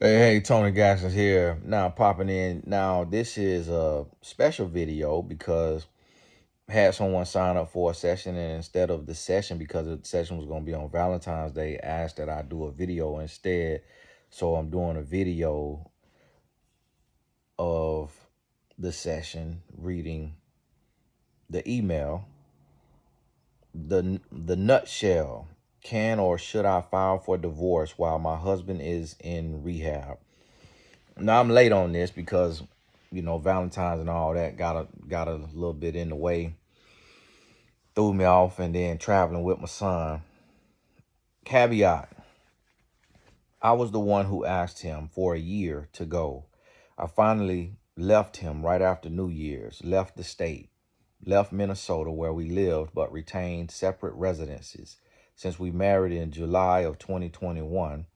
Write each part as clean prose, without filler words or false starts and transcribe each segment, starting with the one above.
Hey, Tony Gaskins here. Now popping in. Now this is a special video because I had someone sign up for a session, and instead of the session, because the session was going to be on Valentine's Day, asked that I do a video instead. So I'm doing a video of the session, reading the email, the nutshell. Can or should I file for divorce while my husband is in rehab? Now I'm late on this because, Valentine's and all that got a little bit in the way, threw me off, and then traveling with my son. Caveat: I was the one who asked him for a year to go. I finally left him right after New Year's, left the state, left Minnesota where we lived, but retained separate residences since we married in July of 2021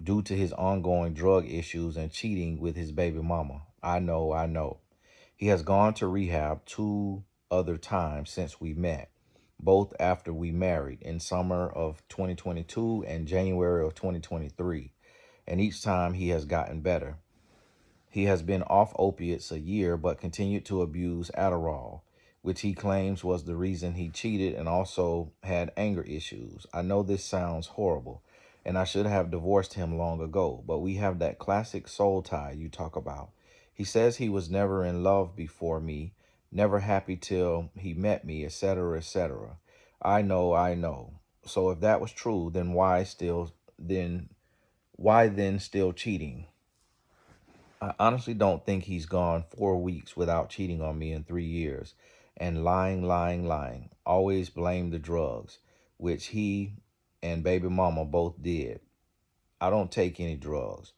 due to his ongoing drug issues and cheating with his baby mama. I know. He has gone to rehab two other times since we met, both after we married in summer of 2022 and January of 2023, and each time he has gotten better. He has been off opiates a year but continued to abuse Adderall, which he claims was the reason he cheated and also had anger issues. I know this sounds horrible, and I should have divorced him long ago, but we have that classic soul tie you talk about. He says he was never in love before me, never happy till he met me, etc., etc. I know. So if that was true, then why then still cheating? I honestly don't think he's gone 4 weeks without cheating on me in 3 years and lying. Always blame the drugs, which he and baby mama both did. I don't take any drugs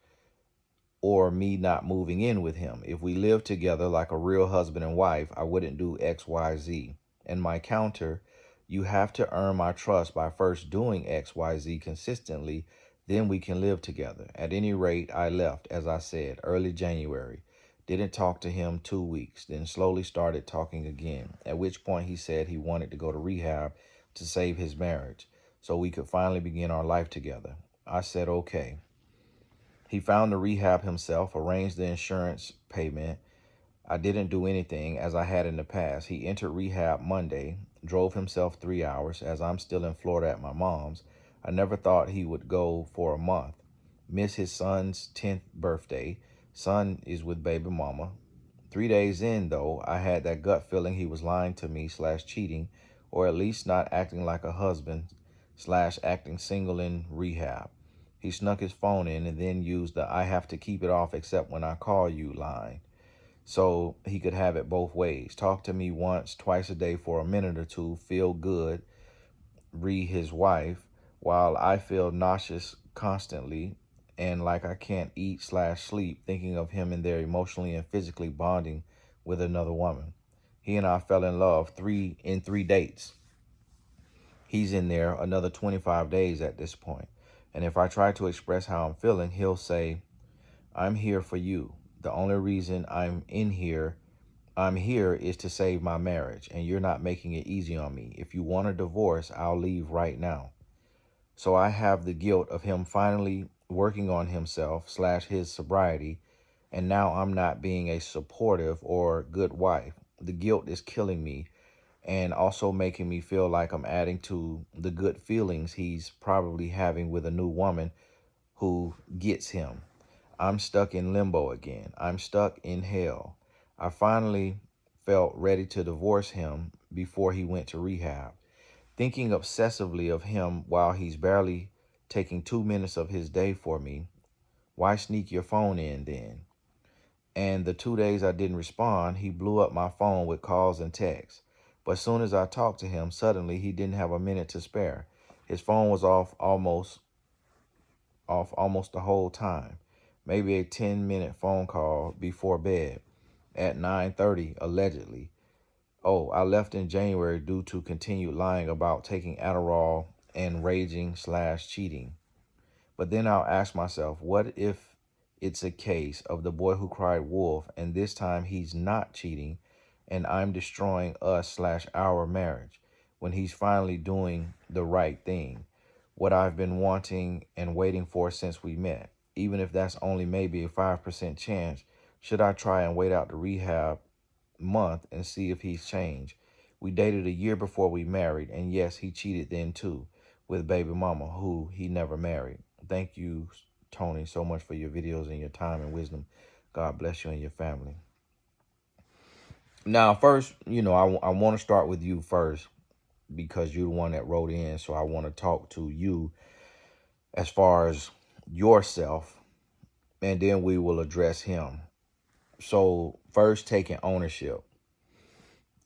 or me not moving in with him. If we lived together like a real husband and wife, I wouldn't do XYZ. And my counter: you have to earn my trust by first doing XYZ consistently, then we can live together. At any rate, I left, as I said, early January. Didn't talk to him 2 weeks, then slowly started talking again, at which point he said he wanted to go to rehab to save his marriage so we could finally begin our life together. I said, okay. He found the rehab himself, arranged the insurance payment. I didn't do anything as I had in the past. He entered rehab Monday, drove himself 3 hours as I'm still in Florida at my mom's. I never thought he would go for a month. Miss his son's 10th birthday. Son is with baby mama. 3 days in, though, I had that gut feeling he was lying to me slash cheating, or at least not acting like a husband slash acting single in rehab. He snuck his phone in and then used the "I have to keep it off except when I call you" line so he could have it both ways. Talk to me once, twice a day for a minute or two, feel good, re his wife, while I feel nauseous constantly and like I can't eat slash sleep thinking of him and there emotionally and physically bonding with another woman. He and I fell in love 3 dates. He's in there another 25 days at this point. And if I try to express how I'm feeling, he'll say, I'm here for you. The only reason I'm here is to save my marriage, and you're not making it easy on me. If you want a divorce, I'll leave right now. So I have the guilt of him finally working on himself slash his sobriety, and now I'm not being a supportive or good wife. The guilt is killing me and also making me feel like I'm adding to the good feelings he's probably having with a new woman who gets him. I'm stuck in limbo again. I'm stuck in hell. I finally felt ready to divorce him before he went to rehab. Thinking obsessively of him while he's barely taking 2 minutes of his day for me. Why sneak your phone in then? And the 2 days I didn't respond, he blew up my phone with calls and texts. But as soon as I talked to him, suddenly he didn't have a minute to spare. His phone was off almost the whole time. Maybe a 10-minute phone call before bed at 9:30 allegedly. Oh, I left in January due to continued lying about taking Adderall and raging slash cheating. But then I'll ask myself, what if it's a case of the boy who cried wolf and this time he's not cheating and I'm destroying us slash our marriage when he's finally doing the right thing, what I've been wanting and waiting for since we met. even if that's only maybe a 5% chance? Should I try and wait out the rehab month and see if he's changed? We dated a year before we married, and yes, he cheated then too with baby mama, who he never married. Thank you, Tony, so much for your videos and your time and wisdom. God bless you and your family. Now, first, I want to start with you first because you're the one that wrote in. So I want to talk to you as far as yourself, and then we will address him. So first, taking ownership.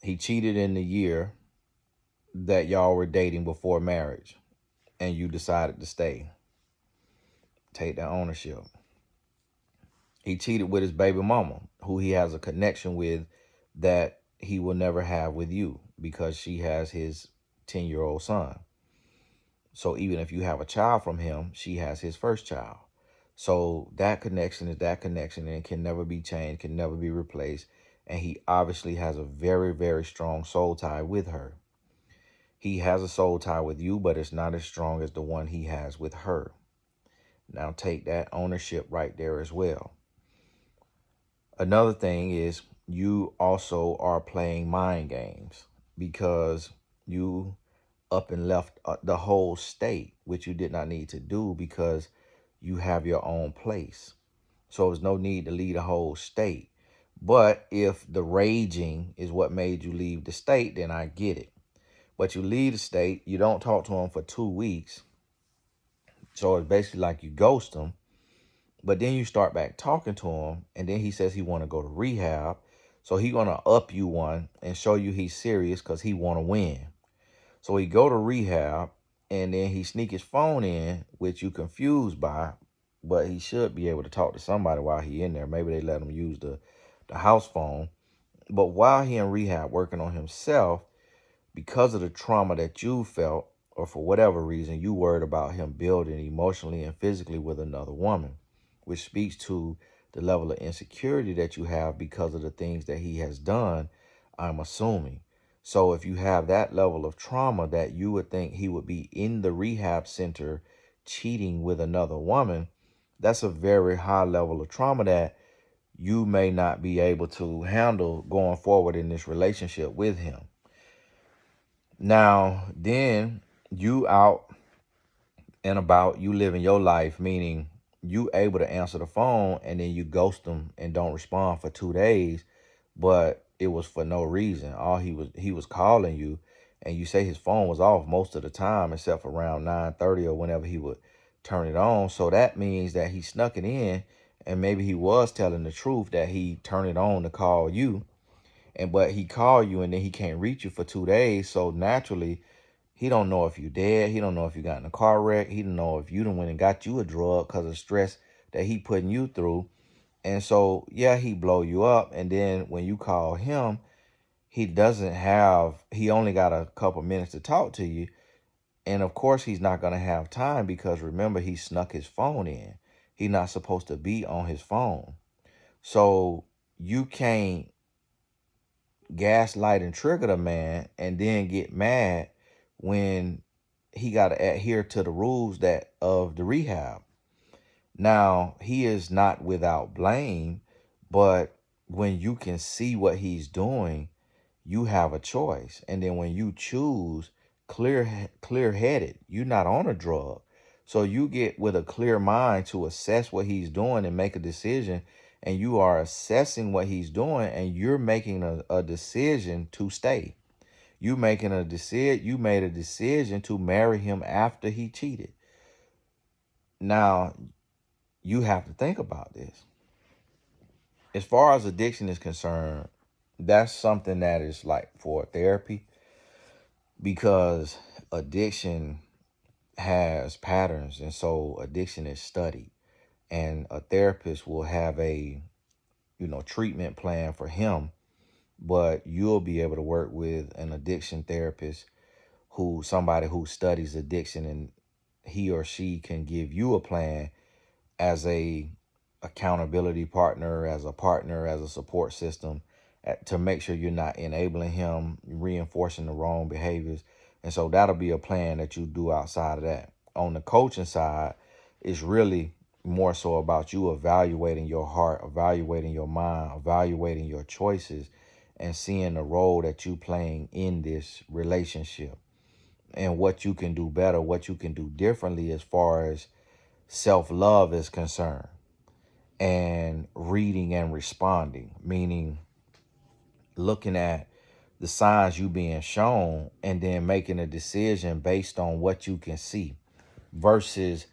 He cheated in the year that y'all were dating before marriage, and you decided to stay. Take that ownership. He cheated with his baby mama, who he has a connection with that he will never have with you because she has his 10-year-old son. So even if you have a child from him, she has his first child. So that connection is that connection, and it can never be changed, can never be replaced. And he obviously has a very, very strong soul tie with her. He has a soul tie with you, but it's not as strong as the one he has with her. Now take that ownership right there as well. Another thing is you also are playing mind games because you up and left the whole state, which you did not need to do because you have your own place. So there's no need to leave the whole state. But if the raging is what made you leave the state, then I get it. But you leave the state, you don't talk to him for 2 weeks. So it's basically like you ghost him. But then you start back talking to him, and then he says he want to go to rehab. So he going to up you one and show you he's serious because he want to win. So he go to rehab, and then he sneak his phone in, which you confused by, but he should be able to talk to somebody while he in there. Maybe they let him use the house phone. But while he in rehab working on himself, because of the trauma that you felt, or for whatever reason, you worried about him building emotionally and physically with another woman, which speaks to the level of insecurity that you have because of the things that he has done, I'm assuming. So if you have that level of trauma that you would think he would be in the rehab center cheating with another woman, that's a very high level of trauma that you may not be able to handle going forward in this relationship with him. Now, then you out and about, you living your life, meaning you able to answer the phone, and then you ghost them and don't respond for 2 days, but it was for no reason. All he was calling you, and you say his phone was off most of the time except for around 9:30 or whenever he would turn it on. So that means that he snuck it in, and maybe he was telling the truth that he turned it on to call you, but he called you and then he can't reach you for 2 days. So naturally, he don't know if you dead. He don't know if you got in a car wreck. He don't know if you done went and got you a drug because of stress that he putting you through. And so, yeah, he blow you up. And then when you call him, he only got a couple minutes to talk to you. And of course, he's not going to have time because remember, he snuck his phone in. He's not supposed to be on his phone. So you can't gaslight and trigger the man and then get mad when he got to adhere to the rules that of the rehab. Now, he is not without blame, but when you can see what he's doing, you have a choice. And then when you choose clear-headed, you're not on a drug. So you get with a clear mind to assess what he's doing and make a decision. And you are assessing what he's doing, and you're making a decision to stay. You made a decision to marry him after he cheated. Now, you have to think about this. As far as addiction is concerned, that's something that is like for therapy, because addiction has patterns, and so addiction is studied, and a therapist will have a treatment plan for him, but you'll be able to work with an addiction therapist somebody who studies addiction, and he or she can give you a plan as a accountability partner, as a support system, to make sure you're not enabling him, reinforcing the wrong behaviors. And so that'll be a plan that you do outside of that. On the coaching side, it's really more so about you evaluating your heart, evaluating your mind, evaluating your choices, and seeing the role that you playing in this relationship and what you can do better, what you can do differently as far as self-love is concerned, and reading and responding, meaning looking at the signs you being shown and then making a decision based on what you can see versus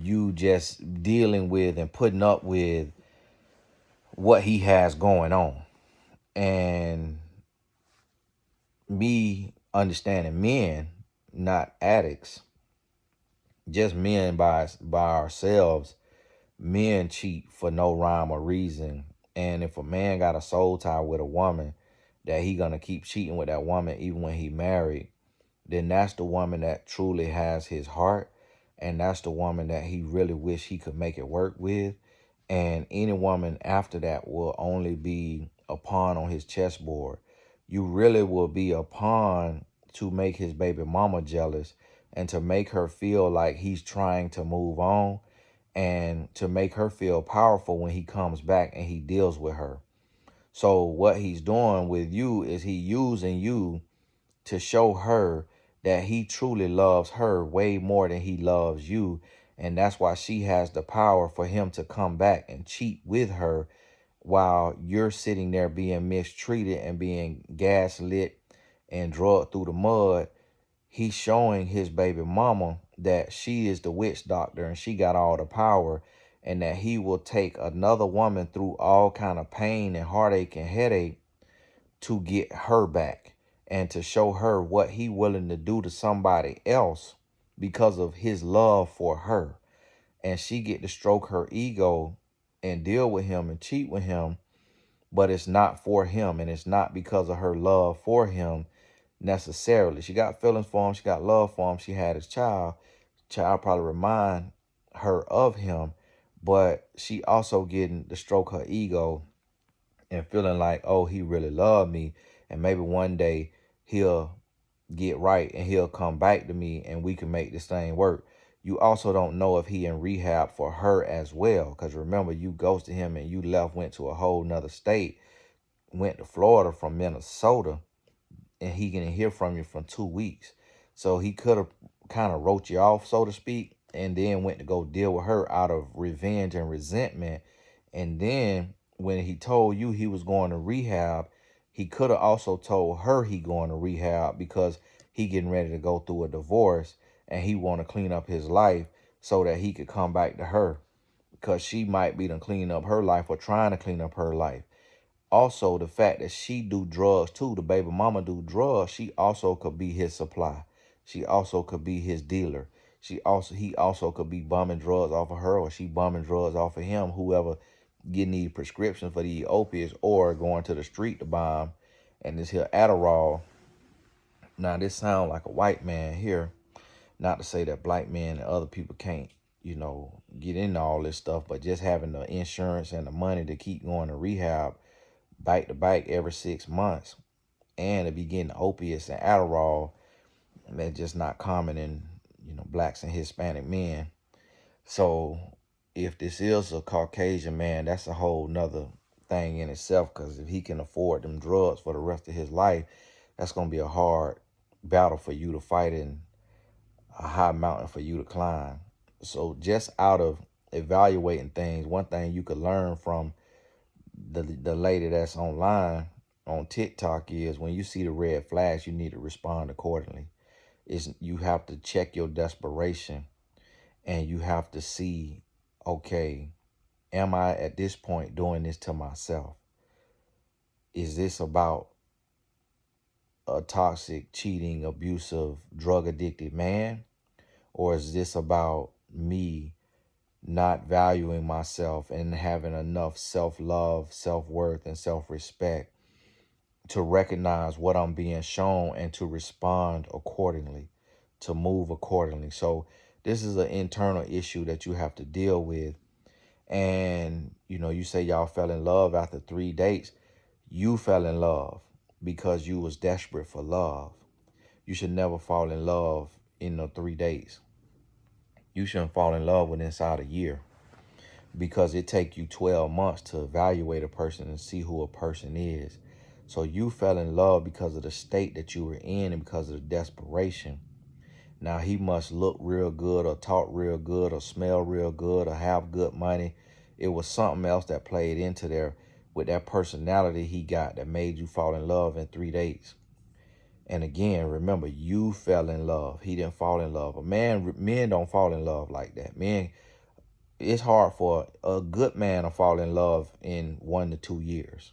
you just dealing with and putting up with what he has going on. And me understanding men, not addicts, just men by ourselves, men cheat for no rhyme or reason. And if a man got a soul tie with a woman, that he gonna keep cheating with that woman even when he married, then that's the woman that truly has his heart. And that's the woman that he really wish he could make it work with. And any woman after that will only be a pawn on his chessboard. You really will be a pawn to make his baby mama jealous and to make her feel like he's trying to move on and to make her feel powerful when he comes back and he deals with her. So what he's doing with you is he using you to show her that he truly loves her way more than he loves you. And that's why she has the power for him to come back and cheat with her while you're sitting there being mistreated and being gaslit and drugged through the mud. He's showing his baby mama that she is the witch doctor and she got all the power, and that he will take another woman through all kind of pain and heartache and headache to get her back and to show her what he willing to do to somebody else because of his love for her. And she get to stroke her ego and deal with him and cheat with him, but it's not for him and it's not because of her love for him necessarily. She got feelings for him, she got love for him, she had his child. Child probably remind her of him, but she also getting to stroke her ego and feeling like, oh, he really loved me. And maybe one day he'll get right and he'll come back to me and we can make this thing work. You also don't know if he in rehab for her as well. Because remember, you ghosted him and you left, went to a whole nother state, went to Florida from Minnesota, and he didn't hear from you for 2 weeks. So he could have kind of wrote you off, so to speak, and then went to go deal with her out of revenge and resentment. And then when he told you he was going to rehab, he could have also told her he going to rehab because he getting ready to go through a divorce and he want to clean up his life so that he could come back to her because she might be done cleaning up her life or trying to clean up her life. Also, the fact that she do drugs too, the baby mama do drugs, she also could be his supply. She also could be his dealer. He also could be bumming drugs off of her, or she bumming drugs off of him, whoever getting these prescriptions for these opiates or going to the street to buy them. And this here Adderall. Now this sound like a white man here. Not to say that black men and other people can't, get into all this stuff, but just having the insurance and the money to keep going to rehab bike to bike every 6 months, and to be getting opiates and Adderall, that's just not common in blacks and Hispanic men. So if this is a Caucasian man, that's a whole nother thing in itself, because if he can afford them drugs for the rest of his life, that's going to be a hard battle for you to fight and a high mountain for you to climb. So just out of evaluating things, one thing you could learn from the lady that's online on TikTok is when you see the red flags, you need to respond accordingly. You have to check your desperation and you have to see, okay, am I at this point doing this to myself? Is this about a toxic, cheating, abusive, drug addicted man? Or is this about me not valuing myself and having enough self-love, self-worth, and self-respect to recognize what I'm being shown and to respond accordingly, to move accordingly? So this is an internal issue that you have to deal with. And, you say y'all fell in love after 3 dates. You fell in love because you was desperate for love. You should never fall in love in the 3 days. You shouldn't fall in love within inside a year. because it take you 12 months to evaluate a person and see who a person is. So you fell in love because of the state that you were in and because of the desperation. Now he must look real good or talk real good or smell real good or have good money. It was something else that played into there with that personality he got that made you fall in love in 3 days. And again, remember, you fell in love. He didn't fall in love. Men don't fall in love like that. Men, it's hard for a good man to fall in love in 1 to 2 years.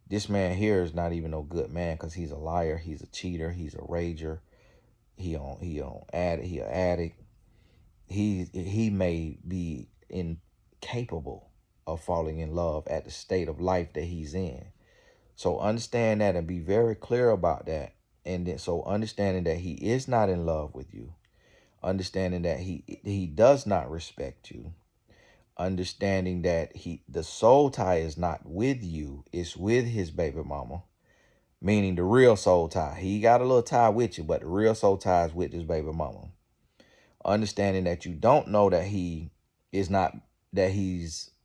This man here is not even no good man because he's a liar. He's a cheater. He's a rager. He an addict. He may be incapable of falling in love at the state of life that he's in. So understand that and be very clear about that. And then, so understanding that he is not in love with you, understanding that he does not respect you, understanding that the soul tie is not with you, it's with his baby mama, meaning the real soul tie. He got a little tie with you, but the real soul tie is with his baby mama. Understanding that you don't know that he's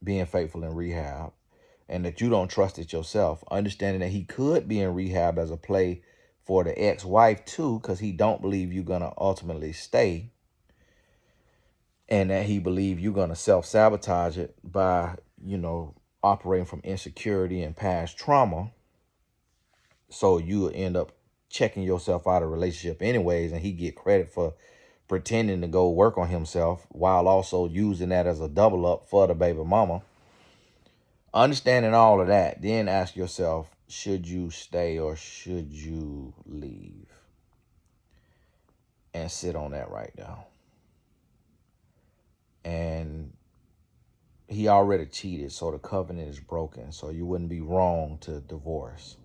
being faithful in rehab, and that you don't trust it yourself. Understanding that he could be in rehab as a play for the ex-wife too, because he don't believe you're gonna ultimately stay, and that he believe you're gonna self-sabotage it by, operating from insecurity and past trauma. So you end up checking yourself out of relationship anyways, and he get credit for pretending to go work on himself while also using that as a double up for the baby mama. Understanding all of that, then ask yourself, should you stay or should you leave? And sit on that right now. And he already cheated, so the covenant is broken. So you wouldn't be wrong to divorce.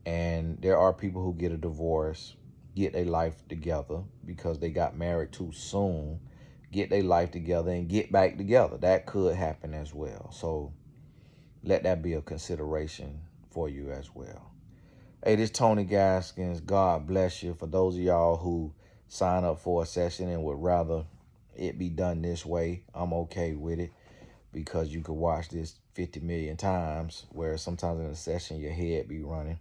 And there are people who get a divorce, get their life together because they got married too soon, get their life together and get back together. That could happen as well. So let that be a consideration for you as well. Hey, this is Tony Gaskins. God bless you. For those of y'all who sign up for a session and would rather it be done this way, I'm okay with it, because you could watch this 50 million times, where sometimes in a session your head be running.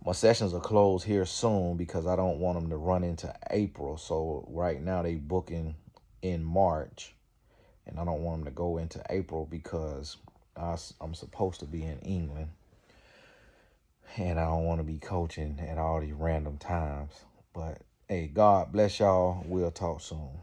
My sessions are closed here soon because I don't want them to run into April. So right now they booking in March, and I don't want them to go into April because I'm supposed to be in England, and I don't want to be coaching at all these random times. But hey, God bless y'all. We'll talk soon.